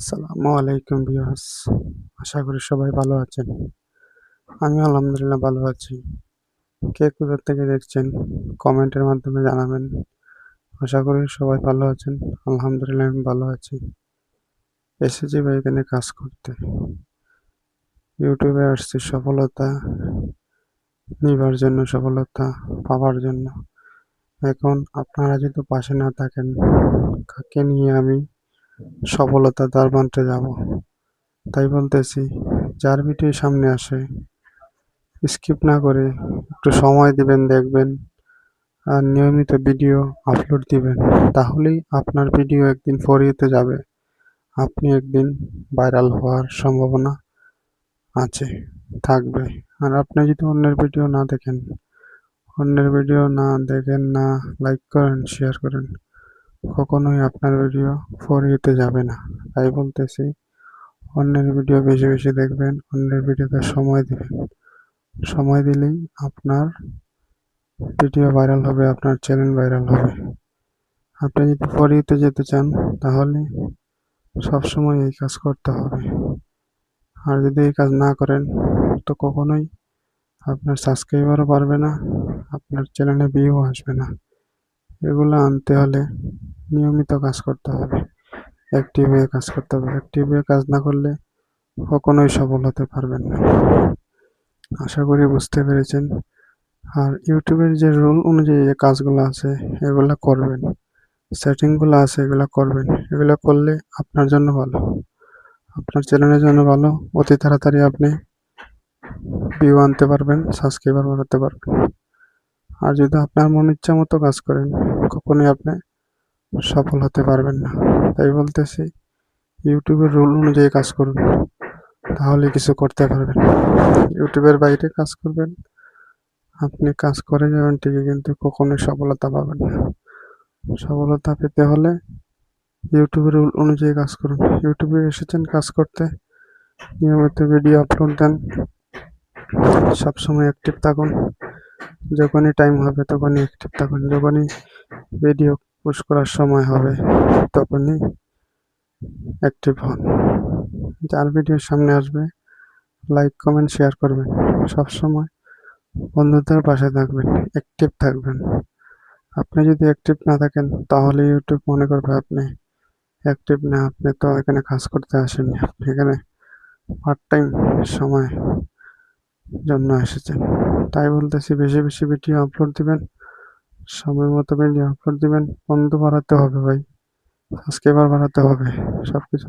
আসসালামু আলাইকুম ভিউয়ার্স। আশা করি সবাই ভালো আছেন। আমি আলহামদুলিল্লাহ ভালো আছি। কে কোথা থেকে দেখছেন কমেন্টের মাধ্যমে জানাবেন। আশা করি সবাই ভালো আছেন। আলহামদুলিল্লাহ আমি ভালো আছি। এসেছি ভাই এখানে কাজ করতে। ইউটিউবে আসছি সফলতা নিবার জন্য, সফলতা পাওয়ার জন্য। এখন আপনারা যদি পাশে না থাকেন, কাকে নিয়ে আমি সফলতার দ্বারপ্রান্তে যাব? তাই বলতেছি, যার ভিডিও সামনে আসে স্কিপ না করে একটু সময় দিবেন, দেখবেন আর নিয়মিত ভিডিও আপলোড দিবেন। তাহলেই আপনার ভিডিও একদিন ফরিয়েতে যাবে। আপনি একদিন ভাইরাল হওয়ার সম্ভাবনা আছে, থাকবে। আর আপনি যদি অন্যের ভিডিও না দেখেন, না লাইক করেন, শেয়ার করেন, কখনোই আপনার ভিডিও ফরিয়েতে যাবে না। তাই বলতেছি, অন্যের ভিডিও বেশি বেশি দেখবেন, অন্যের ভিডিওতে সময় দিবেন। সময় দিলেই আপনার ভিডিও ভাইরাল হবে, আপনার চ্যানেল ভাইরাল হবে। আপনি যদি ফরিতে যেতে চান তাহলে সবসময় এই কাজ করতে হবে। আর যদি এই কাজ না করেন তো কখনোই আপনার সাবস্ক্রাইবারও বাড়বে না, আপনার চ্যানেলে ভিউও আসবে না। এগুলো আনতে হলে নিয়মিত কাজ করতে হবে, অ্যাক্টিভ হয়ে কাজ করতে হবে। অ্যাক্টিভ হয়ে কাজ না করলে কখনোই সফল হতে পারবেন না। আশা করি বুঝতে পেরেছেন। আর ইউটিউবের যে রুল অনুযায়ী যে কাজগুলো আছে এগুলো করবেন, সেটিংগুলো আছে এগুলো করবেন। এগুলো করলে আপনার জন্য ভালো, আপনার চ্যানেলের জন্য ভালো। অতি তাড়াতাড়ি আপনি ভিউ আনতে পারবেন, সাবস্ক্রাইবার বাড়াতে পারবেন। আর যদি আপনার মন ইচ্ছা মতো কাজ করেন, কখনোই আপনি সফল হতে পারবেন না। তাই বলতেছি, ইউটিউবের রুল অনুযায়ী কাজ করুন, তাহলে কিছু করতে পারবেন। ইউটিউবের বাইরে কাজ করবেন, আপনি কাজ করে যাবেন ঠিকই, কিন্তু কখনোই সফলতা পাবেন না। সফলতা পেতে হলে ইউটিউবের রুল অনুযায়ী কাজ করুন। ইউটিউবে এসেছেন কাজ করতে, নিয়মিত ভিডিও আপলোড দেন, সবসময় অ্যাক্টিভ থাকুন। যখনই টাইম হবে তখনই অ্যাক্টিভ থাকুন, যখনই ভিডিও পোস্ট করার সময় হবে তখনই অ্যাক্টিভ হন। যার ভিডিও সামনে আসবে লাইক কমেন্ট শেয়ার করবেন। সবসময় বন্ধুদের পাশে থাকবেন, অ্যাক্টিভ থাকবেন। আপনি যদি অ্যাক্টিভ না থাকেন তাহলে ইউটিউব মনে করবে আপনি অ্যাক্টিভ না, আপনি তো এখানে কাজ করতে আসেননি, আপনি এখানে পার্ট টাইম সময় জন্য এসেছেন। তাই বলতেছি, বেশি বেশি ভিডিও আপলোড দিবেন, সময় মতো ভিডিও আপলোড দিবেন। বন্ধু বাড়াতে হবে ভাই, সাবস্ক্রাইবার বাড়াতে হবে, সবকিছু